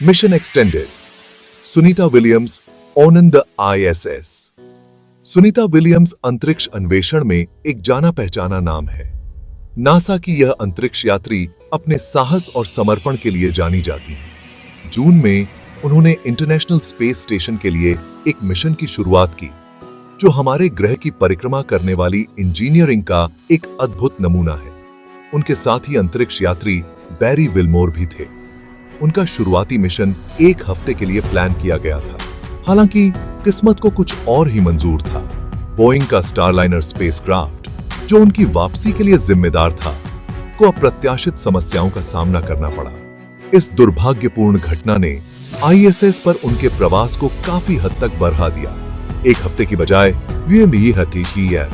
Mission extended, Sunita Williams on the ISS। Sunita Williams अंतरिक्ष अन्वेषण में एक जाना पहचाना नाम है। नासा की यह अंतरिक्ष यात्री अपने साहस और समर्पण के लिए जानी जाती है। जून में उन्होंने इंटरनेशनल स्पेस स्टेशन के लिए एक मिशन की शुरुआत की, जो हमारे ग्रह की परिक्रमा करने वाली इंजीनियरिंग का एक अद्भुत नमूना है। उनके साथ ही अंतरिक्ष यात्री बैरी विल्मोर भी थे। उनका शुरुआती मिशन एक हफ्ते के लिए प्लान किया गया था। हालांकि किस्मत को कुछ और ही मंजूर था। बोइंग का स्टारलाइनर स्पेसक्राफ्ट, जो उनकी वापसी के लिए जिम्मेदार था, को अप्रत्याशित समस्याओं का सामना करना पड़ा। इस दुर्भाग्यपूर्ण घटना ने ISS पर उनके प्रवास को काफी हद तक बढ़ा दिया। एक हफ्ते की बजाय वे भी हटी है।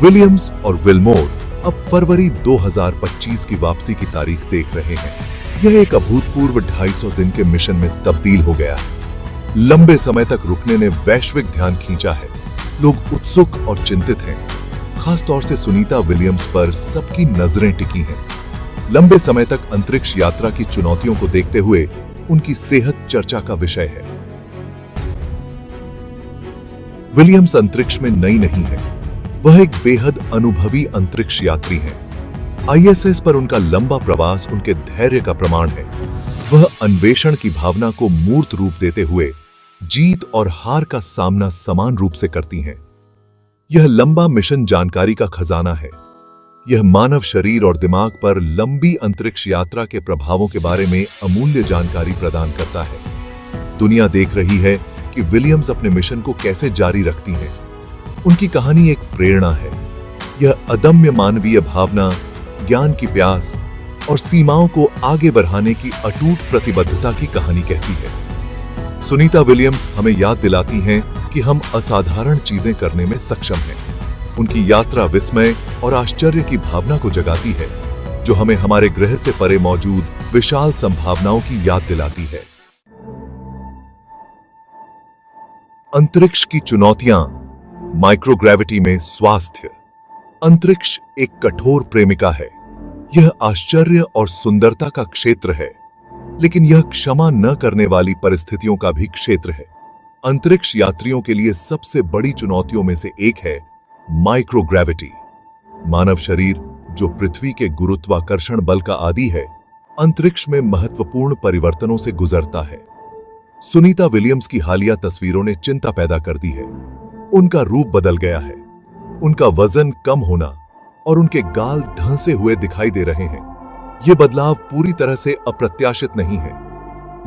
विलियम्स और विल्मोर अब फरवरी 2025 की वापसी की तारीख देख रहे हैं। यह एक अभूतपूर्व 250 दिन के मिशन में तब्दील हो गया है। लंबे समय तक रुकने ने वैश्विक ध्यान खींचा है। लोग उत्सुक और चिंतित हैं। खासतौर से सुनीता विलियम्स पर सबकी नजरें टिकी हैं। लंबे समय तक अंतरिक्ष यात्रा की चुनौतियों को देखते हुए उनकी सेहत चर्चा का विषय है। विलियम्स अंतरिक्ष में नई नहीं है। वह एक बेहद अनुभवी अंतरिक्ष यात्री हैं। ISS पर उनका लंबा प्रवास उनके धैर्य का प्रमाण है। वह अन्वेषण की भावना को मूर्त रूप देते हुए जीत और हार का सामना समान रूप से करती हैं। यह लंबा मिशन जानकारी का खजाना है। यह मानव शरीर और दिमाग पर लंबी अंतरिक्ष यात्रा के प्रभावों के बारे में अमूल्य जानकारी प्रदान करता है। दुनिया देख रही है कि विलियम्स अपने मिशन को कैसे जारी रखती हैं। उनकी कहानी एक प्रेरणा है। यह अदम्य मानवीय भावना, ज्ञान की प्यास और सीमाओं को आगे बढ़ाने की अटूट प्रतिबद्धता की कहानी कहती है। सुनीता विलियम्स हमें याद दिलाती हैं कि हम असाधारण चीजें करने में सक्षम हैं। उनकी यात्रा विस्मय और आश्चर्य की भावना को जगाती है, जो हमें हमारे ग्रह से परे मौजूद विशाल संभावनाओं की याद दिलाती है। अंतरिक्ष की चुनौतियां। माइक्रोग्रेविटी में स्वास्थ्य। अंतरिक्ष एक कठोर प्रेमिका है। यह आश्चर्य और सुंदरता का क्षेत्र है, लेकिन यह क्षमा न करने वाली परिस्थितियों का भी क्षेत्र है। अंतरिक्ष यात्रियों के लिए सबसे बड़ी चुनौतियों में से एक है माइक्रोग्रेविटी। मानव शरीर, जो पृथ्वी के गुरुत्वाकर्षण बल का आदी है, अंतरिक्ष में महत्वपूर्ण परिवर्तनों से गुजरता है। सुनीता विलियम्स की हालिया तस्वीरों ने चिंता पैदा कर दी है। उनका रूप बदल गया है। उनका वजन कम होना और उनके गाल धंसे हुए दिखाई दे रहे हैं। ये बदलाव पूरी तरह से अप्रत्याशित नहीं है।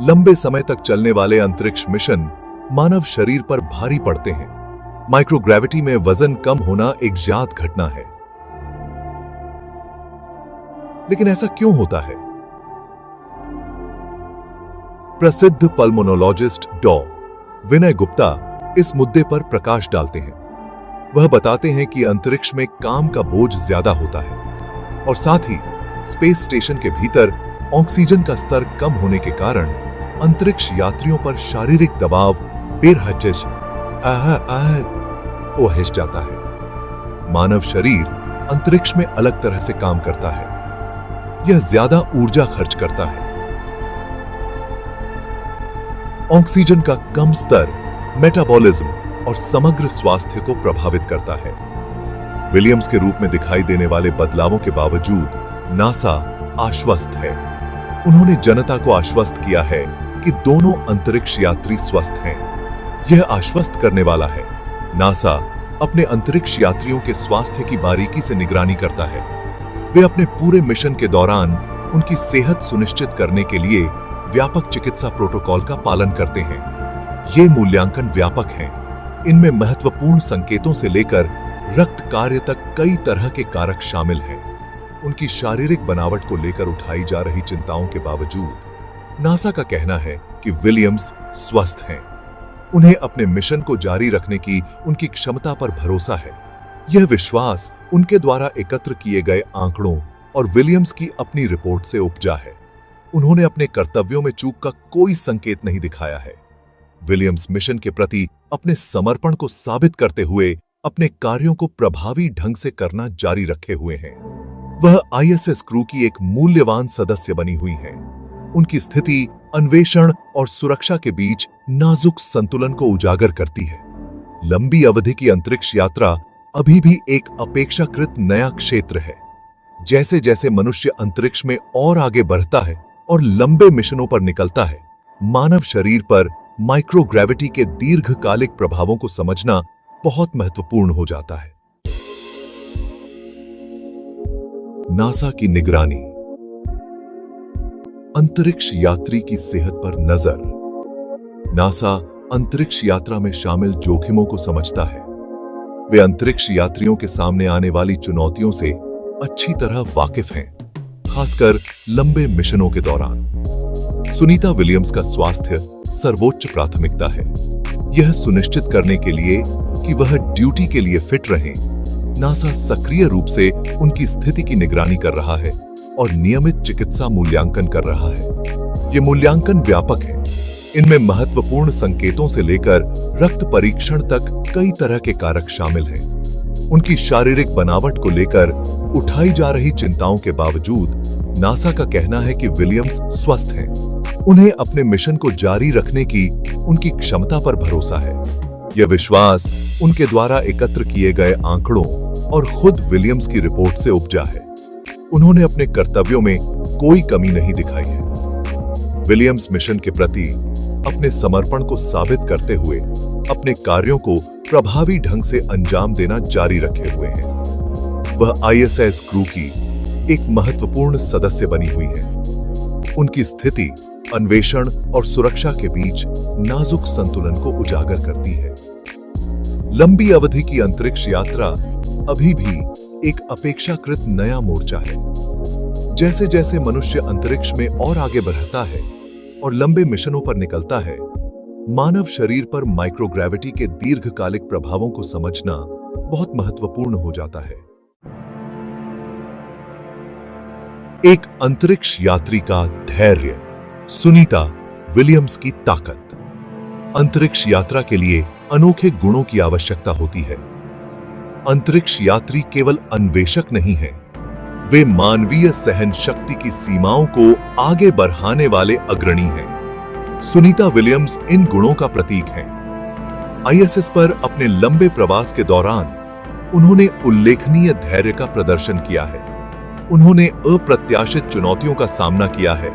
लंबे समय तक चलने वाले अंतरिक्ष मिशन मानव शरीर पर भारी पड़ते हैं। माइक्रोग्रेविटी में वजन कम होना एक ज्ञात घटना है। लेकिन ऐसा क्यों होता है? प्रसिद्ध पल्मोनोलॉजिस्ट डॉ. विनय गुप्ता इस मुद्दे पर प्रकाश डालते हैं। वह बताते हैं कि अंतरिक्ष में काम का बोझ ज्यादा होता है और साथ ही स्पेस स्टेशन के भीतर ऑक्सीजन का स्तर कम होने के कारण अंतरिक्ष यात्रियों पर शारीरिक दबाव बेरहज ओहिश जाता है। मानव शरीर अंतरिक्ष में अलग तरह से काम करता है। यह ज्यादा ऊर्जा खर्च करता है। ऑक्सीजन का कम स्तर मेटाबॉलिज्म और समग्र स्वास्थ्य को प्रभावित करता है। विलियम्स के रूप में दिखाई देने वाले बदलावों के बावजूद नासा आश्वस्त है। उन्होंने जनता को आश्वस्त किया है कि दोनों अंतरिक्ष यात्री स्वस्थ हैं। यह आश्वस्त करने वाला है। नासा अपने अंतरिक्ष यात्रियों के स्वास्थ्य की बारीकी से निगरानी करता है। वे अपने पूरे मिशन के दौरान उनकी सेहत सुनिश्चित करने के लिए व्यापक चिकित्सा प्रोटोकॉल का पालन करते हैं। ये मूल्यांकन व्यापक हैं। इनमें महत्वपूर्ण संकेतों से लेकर रक्त कार्य तक कई तरह के कारक शामिल हैं। उनकी शारीरिक बनावट को लेकर उठाई जा रही चिंताओं के बावजूद नासा का कहना है कि विलियम्स स्वस्थ हैं। उन्हें अपने मिशन को जारी रखने की उनकी क्षमता पर भरोसा है। यह विश्वास उनके द्वारा एकत्र किए गए आंकड़ों और विलियम्स की अपनी रिपोर्ट से उपजा है। उन्होंने अपने कर्तव्यों में चूक का कोई संकेत नहीं दिखाया है। विलियम्स मिशन के प्रति अपने समर्पण को साबित करते हुए अपने कार्यों को प्रभावी ढंग से करना जारी रखे हुए हैं। वह आईएसएस क्रू की एक मूल्यवान सदस्य बनी हुई हैं। उनकी स्थिति अन्वेषण और सुरक्षा के बीच नाजुक संतुलन को उजागर करती है। लंबी अवधि की अंतरिक्ष यात्रा अभी भी एक अपेक्षाकृत नया क्षेत्र है। जैसे जैसे मनुष्य अंतरिक्ष में और आगे बढ़ता है और लंबे मिशनों पर निकलता है, मानव शरीर पर माइक्रोग्रेविटी के दीर्घकालिक प्रभावों को समझना बहुत महत्वपूर्ण हो जाता है। नासा की निगरानी। अंतरिक्ष यात्री की सेहत पर नजर। नासा अंतरिक्ष यात्रा में शामिल जोखिमों को समझता है। वे अंतरिक्ष यात्रियों के सामने आने वाली चुनौतियों से अच्छी तरह वाकिफ हैं, खासकर लंबे मिशनों के दौरान। सुनीता विलियम्स का स्वास्थ्य सर्वोच्च प्राथमिकता है। यह सुनिश्चित करने के लिए कि वह ड्यूटी के लिए फिट रहें, नासा सक्रिय रूप से उनकी स्थिति की निगरानी कर रहा है और नियमित चिकित्सा मूल्यांकन कर रहा है। ये मूल्यांकन व्यापक है। इनमें महत्वपूर्ण संकेतों से लेकर रक्त परीक्षण तक कई तरह के कारक शामिल हैं। उनकी शारीरिक बनावट को लेकर उठाई जा रही चिंताओं के बावजूद नासा का कहना है कि विलियम्स स्वस्थ हैं। उन्हें अपने मिशन को जारी रखने की उनकी क्षमता पर भरोसा है। यह विश्वास उनके द्वारा एकत्र किए गए आंकड़ों और खुद विलियम्स की रिपोर्ट से उपजा है। उन्होंने अपने कर्तव्यों में कोई कमी नहीं दिखाई है। विलियम्स मिशन के प्रति अपने समर्पण को साबित करते हुए अपने कार्यों को प्रभावी ढंग से अंजाम देना जारी रखे हुए हैं। वह आईएसएस क्रू की एक महत्वपूर्ण सदस्य बनी हुई है। उनकी स्थिति अन्वेषण और सुरक्षा के बीच नाजुक संतुलन को उजागर करती है। लंबी अवधि की अंतरिक्ष यात्रा अभी भी एक अपेक्षाकृत नया मोर्चा है। जैसे जैसे मनुष्य अंतरिक्ष में और आगे बढ़ता है और लंबे मिशनों पर निकलता है, मानव शरीर पर माइक्रोग्रेविटी के दीर्घकालिक प्रभावों को समझना बहुत महत्वपूर्ण हो जाता है। एक अंतरिक्ष यात्री का धैर्य। सुनीता विलियम्स की ताकत। अंतरिक्ष यात्रा के लिए अनोखे गुणों की आवश्यकता होती है। अंतरिक्ष यात्री केवल अन्वेषक नहीं है, वे मानवीय सहन शक्ति की सीमाओं को आगे बढ़ाने वाले अग्रणी हैं। सुनीता विलियम्स इन गुणों का प्रतीक हैं। आईएसएस पर अपने लंबे प्रवास के दौरान उन्होंने उल्लेखनीय धैर्य का प्रदर्शन किया है। उन्होंने अप्रत्याशित चुनौतियों का सामना किया है,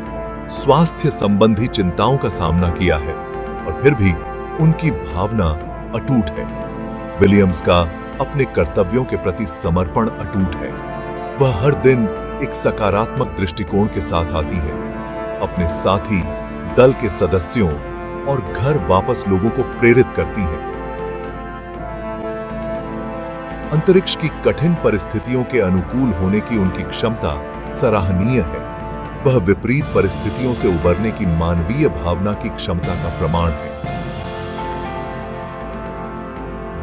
स्वास्थ्य संबंधी चिंताओं का सामना किया है, और फिर भी उनकी भावना अटूट है। विलियम्स का अपने कर्तव्यों के प्रति समर्पण अटूट है। वह हर दिन एक सकारात्मक दृष्टिकोण के साथ आती है, अपने साथी, दल के सदस्यों और घर वापस लोगों को प्रेरित करती हैं। अंतरिक्ष की कठिन परिस्थितियों के अनुकूल होने की उनकी क्षमता सराहनीय है। वह विपरीत परिस्थितियों से उबरने की मानवीय भावना की क्षमता का प्रमाण है।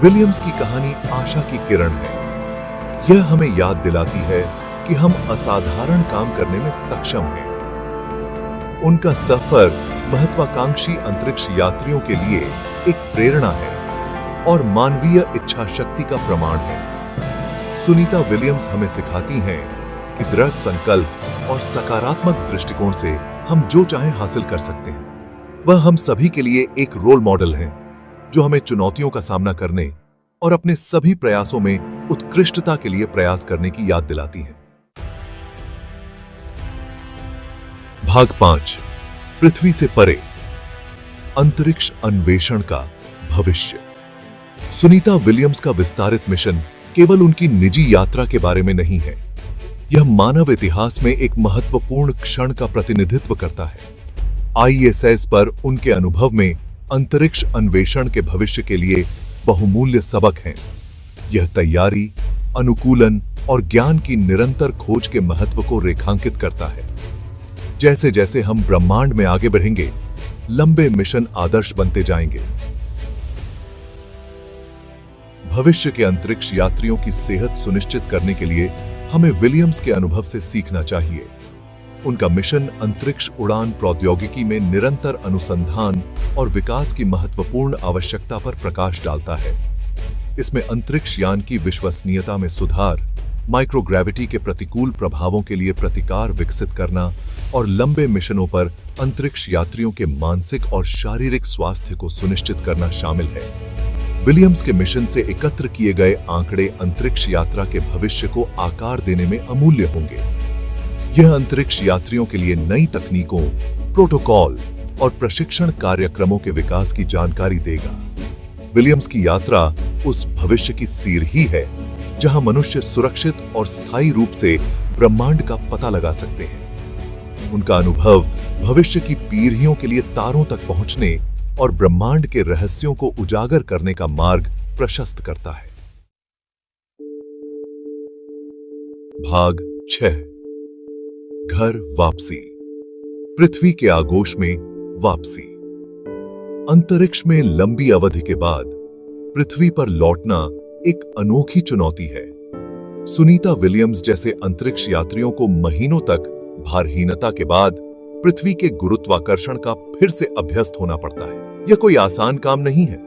विलियम्स की कहानी आशा की किरण है। यह हमें याद दिलाती है कि हम असाधारण काम करने में सक्षम हैं। उनका सफर महत्वाकांक्षी अंतरिक्ष यात्रियों के लिए एक प्रेरणा है और मानवीय इच्छा शक्ति का प्रमाण है। सुनीता विलियम्स हमें सिखाती हैं कि दृढ़ संकल्प और सकारात्मक दृष्टिकोण से हम जो चाहें हासिल कर सकते हैं। वह हम सभी के लिए एक रोल मॉडल हैं, जो हमें चुनौतियों का सामना करने और अपने सभी प्रयासों में उत्कृष्टता के लिए प्रयास करने की याद दिलाती हैं। भाग 5, पृथ्वी से परे। अंतरिक्ष अन्वेषण का भविष्य। सुनीता विलियम्स का विस्तारित मिशन केवल उनकी निजी यात्रा के बारे में नहीं है, यह मानव इतिहास में एक महत्वपूर्ण क्षण का प्रतिनिधित्व करता है। आईएसएस पर उनके अनुभव में अंतरिक्ष अन्वेषण के भविष्य के लिए बहुमूल्य सबक हैं। यह तैयारी, अनुकूलन और ज्ञान की निरंतर खोज के महत्व को रेखांकित करता है। जैसे जैसे हम ब्रह्मांड में आगे बढ़ेंगे, लंबे मिशन आदर्श बनते जाएंगे। भविष्य के अंतरिक्ष यात्रियों की सेहत सुनिश्चित करने के लिए हमें विलियम्स के अनुभव से सीखना चाहिए। उनका मिशन अंतरिक्ष उड़ान प्रौद्योगिकी में निरंतर अनुसंधान और विकास की महत्वपूर्ण आवश्यकता पर प्रकाश डालता है। इसमें अंतरिक्ष यान की विश्वसनीयता में सुधार, माइक्रोग्रेविटी के प्रतिकूल प्रभावों के लिए प्रतिकार विकसित करना और लंबे मिशनों पर अंतरिक्ष यात्रियों के मानसिक और शारीरिक स्वास्थ्य को सुनिश्चित करना शामिल है। विलियम्स के मिशन से एकत्र किए गए आंकड़े अंतरिक्ष यात्रा के भविष्य को आकार देने में अमूल्य होंगे। यह अंतरिक्ष यात्रियों के लिए नई तकनीकों, प्रोटोकॉल और प्रशिक्षण कार्यक्रमों के विकास की जानकारी देगा। विलियम्स की यात्रा उस भविष्य की सीर ही है जहां मनुष्य सुरक्षित और स्थायी रूप से ब्रह्मांड का पता लगा सकते हैं। उनका अनुभव भविष्य की पीढ़ियों के लिए तारों तक पहुंचने और ब्रह्मांड के रहस्यों को उजागर करने का मार्ग प्रशस्त करता है। भाग 6। घर वापसी। पृथ्वी के आगोश में वापसी। अंतरिक्ष में लंबी अवधि के बाद पृथ्वी पर लौटना एक अनोखी चुनौती है। सुनीता विलियम्स जैसे अंतरिक्ष यात्रियों को महीनों तक भारहीनता के बाद पृथ्वी के गुरुत्वाकर्षण का फिर से अभ्यस्त होना पड़ता है। यह कोई आसान काम नहीं है।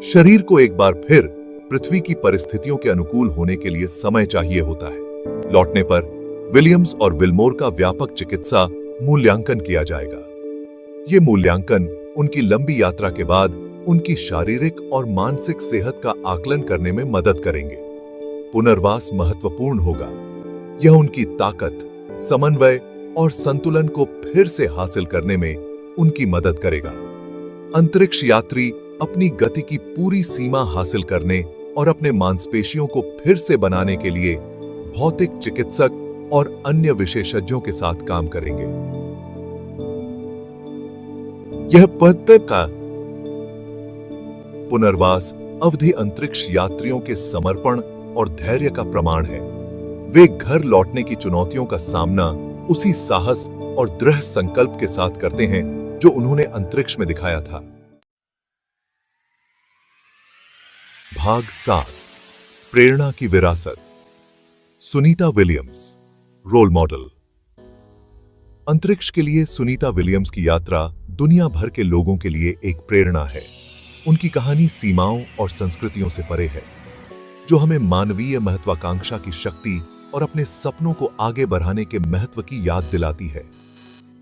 शरीर को एक बार फिर पृथ्वी की परिस्थितियों के अनुकूल होने के लिए समय चाहिए होता है। लौटने पर विलियम्स और विलमोर का व्यापक चिकित्सा मूल्यांकन किया जाएगा। यह मूल्यांकन उनकी लंबी यात्रा के बाद उनकी शारीरिक और मानसिक सेहत का आकलन करने में मदद करेंगे। पुनर्वास महत्वपूर्ण होगा। यह उनकी ताकत, समन्वय और संतुलन को फिर से हासिल करने में उनकी मदद करेगा। अंतरिक्ष यात्री अपनी गति की पूरी सीमा हासिल करने और अपने मांसपेशियों को फिर से बनाने के लिए भौतिक चिकित्सक और अन्य विशेषज्ञों के साथ काम करेंगे। यह पद का पुनर्वास अवधि अंतरिक्ष यात्रियों के समर्पण और धैर्य का प्रमाण है। वे घर लौटने की चुनौतियों का सामना उसी साहस और दृढ़ संकल्प के साथ करते हैं जो उन्होंने अंतरिक्ष में दिखाया था। भाग 7। प्रेरणा की विरासत। Sunita Williams, role model. अंतरिक्ष के लिए सुनीता विलियम्स की यात्रा दुनिया भर के लोगों के लिए एक प्रेरणा है। उनकी कहानी सीमाओं और संस्कृतियों से परे है, जो हमें मानवीय महत्वाकांक्षा की शक्ति और अपने सपनों को आगे बढ़ाने के महत्व की याद दिलाती है।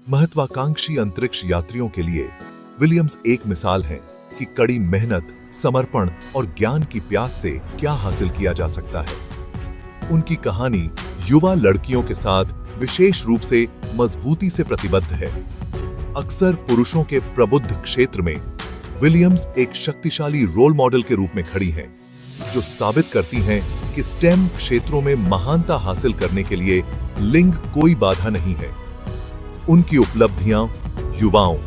महत्वाकांक्षी अंतरिक्ष यात्रियों के लिए विलियम्स एक मिसाल हैं कि कड़ी मेहनत, समर्पण और ज्ञान की प्यास से क्या हासिल किया जा सकता है। उनकी कहानी युवा लड़कियों के साथ विशेष रूप से मजबूती से प्रतिबद्ध है। अक्सर पुरुषों के प्रबुद्ध क्षेत्र में विलियम्स एक शक्तिशाली रोल मॉडल के रूप में खड़ी हैं, जो साबित करती हैं कि स्टेम क्षेत्रों में महानता हासिल करने के लिए लिंग कोई बाधा नहीं है। उनकी उपलब्धियां युवाओं,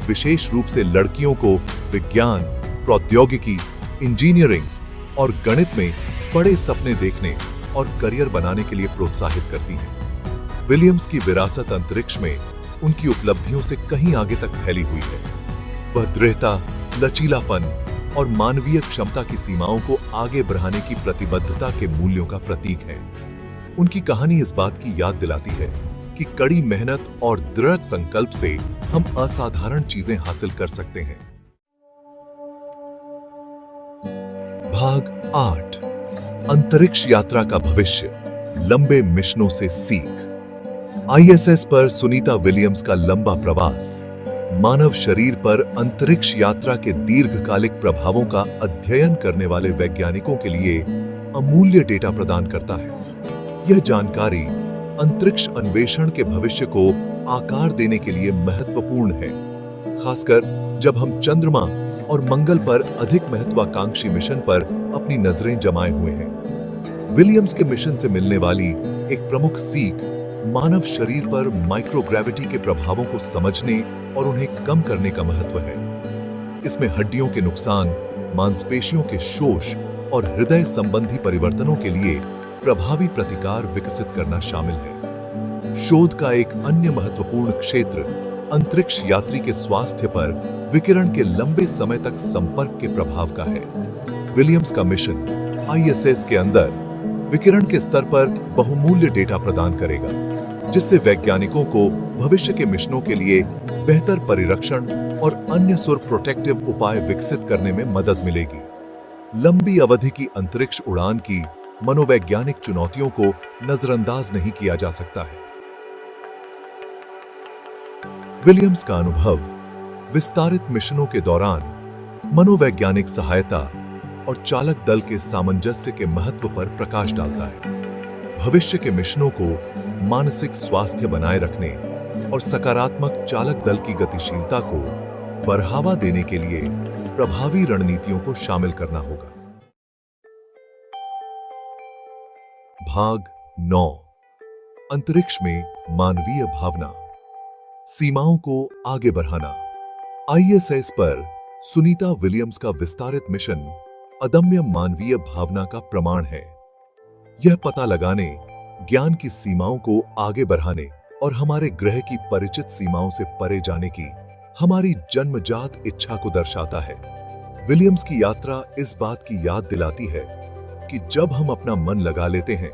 विशेष रूप से लड़कियों को विज्ञान, प्रौद्योगिकी, इंजीनियरिंग और गणित में बड़े सपने देखने और करियर बनाने के लिए प्रोत्साहित करती हैं। विलियम्स की विरासत अंतरिक्ष में उनकी उपलब्धियों से कहीं आगे तक फैली हुई है। वह दृढ़ता, लचीलापन और मानवीय क्षमता की सीमाओं को आगे बढ़ाने की प्रतिबद्धता के मूल्यों का प्रतीक है। उनकी कहानी इस बात की याद दिलाती है कि कड़ी मेहनत और दृढ़ संकल्प से हम असाधारण चीजें हासिल कर सकते हैं। भाग 8। अंतरिक्ष यात्रा का भविष्य, लंबे मिशनों से सीख। आईएसएस पर सुनीता विलियम्स का लंबा प्रवास मानव शरीर पर अंतरिक्ष यात्रा के दीर्घकालिक प्रभावों का अध्ययन करने वाले वैज्ञानिकों के लिए अमूल्य डेटा प्रदान करता है। यह जानकारी अंतरिक्ष अन्वेषण के भविष्य को आकार देने के लिए महत्वपूर्ण है, खासकर जब हम चंद्रमा और मंगल पर अधिक महत्वाकांक्षी मिशन पर अपनी नजरें जमाए हुए हैं। विलियम्स के मिशन से मिलने वाली एक प्रमुख सीख मानव शरीर पर माइक्रोग्रेविटी के प्रभावों को समझने और उन्हें कम करने का महत्व है। इसमें हड्डियों के नुकसान, मांसपेशियों के शोष और हृदय संबंधी परिवर्तनों के लिए प्रभावी प्रतिकार विकसित करना शामिल है। शोध का एक अन्य महत्वपूर्ण क्षेत्र अंतरिक्ष यात्री के स्वास्थ्य पर विकिरण के लंबे समय तक संपर्क के प्रभाव का है। विलियम्स का मिशन आईएसएस के अंदर विकिरण के स्तर पर बहुमूल्य डेटा प्रदान करेगा, जिससे वैज्ञानिकों को भविष्य के मिशनों के लिए बेहतर परिरक्षण और अन्य सुर प्रोटेक्टिव उपाय विकसित करने में मदद मिलेगी। लंबी अवधि की अंतरिक्ष उड़ान की मनोवैज्ञानिक चुनौतियों को नजरअंदाज नहीं किया जा सकता है। विलियम्स का अनुभव विस्तारित मिशनों के दौरान मनोवैज्ञानिक सहायता और चालक दल के सामंजस्य के महत्व पर प्रकाश डालता है। भविष्य के मिशनों को मानसिक स्वास्थ्य बनाए रखने और सकारात्मक चालक दल की गतिशीलता को बढ़ावा देने के लिए प्रभावी रणनीतियों को शामिल करना होगा। भाग 9 अंतरिक्ष में मानवीय भावना, सीमाओं को आगे बढ़ाना। आईएसएस पर सुनीता विलियम्स का विस्तारित मिशन अदम्य मानवीय भावना का प्रमाण है। यह पता लगाने, ज्ञान की सीमाओं को आगे बढ़ाने और हमारे ग्रह की परिचित सीमाओं से परे जाने की हमारी जन्मजात इच्छा को दर्शाता है। विलियम्स की यात्रा इस बात की याद दिलाती है कि जब हम अपना मन लगा लेते हैं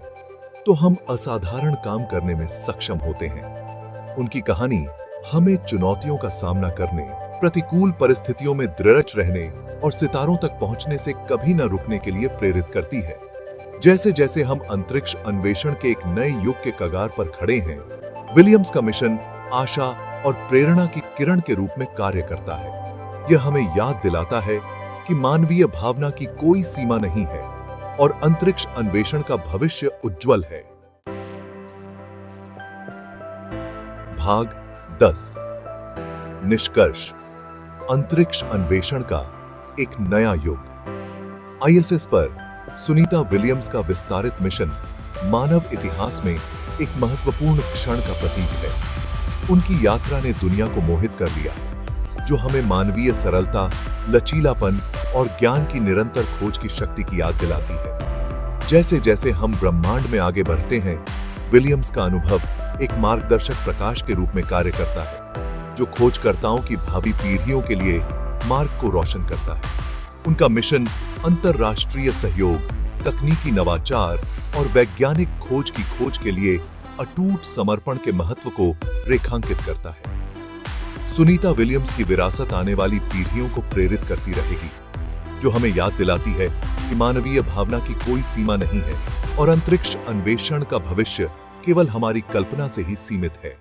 तो हम असाधारण काम करने में सक्षम होते हैं। उनकी कहानी हमें चुनौतियों का सामना करने, प्रतिकूल परिस्थितियों में दृढ़ रहने और सितारों तक पहुंचने से कभी न रुकने के लिए प्रेरित करती है। जैसे जैसे हम अंतरिक्ष अन्वेषण के एक नए युग के कगार पर खड़े हैं, विलियम्स का मिशन आशा और प्रेरणा की किरण के रूप में कार्य करता है। यह हमें याद दिलाता है कि मानवीय भावना की कोई सीमा नहीं है और अंतरिक्ष अन्वेषण का भविष्य उज्जवल है। भाग 10 निष्कर्ष, अंतरिक्ष अन्वेषण का एक नया युग। आईएसएस पर सुनीता विलियम्स का विस्तारित मिशन मानव इतिहास में एक महत्वपूर्ण क्षण का प्रतीक है। उनकी यात्रा ने दुनिया को मोहित कर लिया, जो हमें मानवीय सरलता, लचीलापन और ज्ञान की निरंतर खोज की शक्ति की याद दिलाती है। जैसे जैसे हम ब्रह्मांड में आगे बढ़ते हैं, विलियम्स का अनुभव एक मार्गदर्शक प्रकाश के रूप में कार्य करता है, जो खोजकर्ताओं की भावी पीढ़ियों के लिए मार्ग को रोशन करता है। उनका मिशन अंतरराष्ट्रीय सहयोग, तकनीकी नवाचार और वैज्ञानिक खोज के लिए अटूट समर्पण के महत्व को रेखांकित करता है। सुनीता विलियम्स की विरासत आने वाली पीढ़ियों को प्रेरित करती रहेगी, जो हमें याद दिलाती है कि मानवीय भावना की कोई सीमा नहीं है और अंतरिक्ष अन्वेषण का भविष्य केवल हमारी कल्पना से ही सीमित है।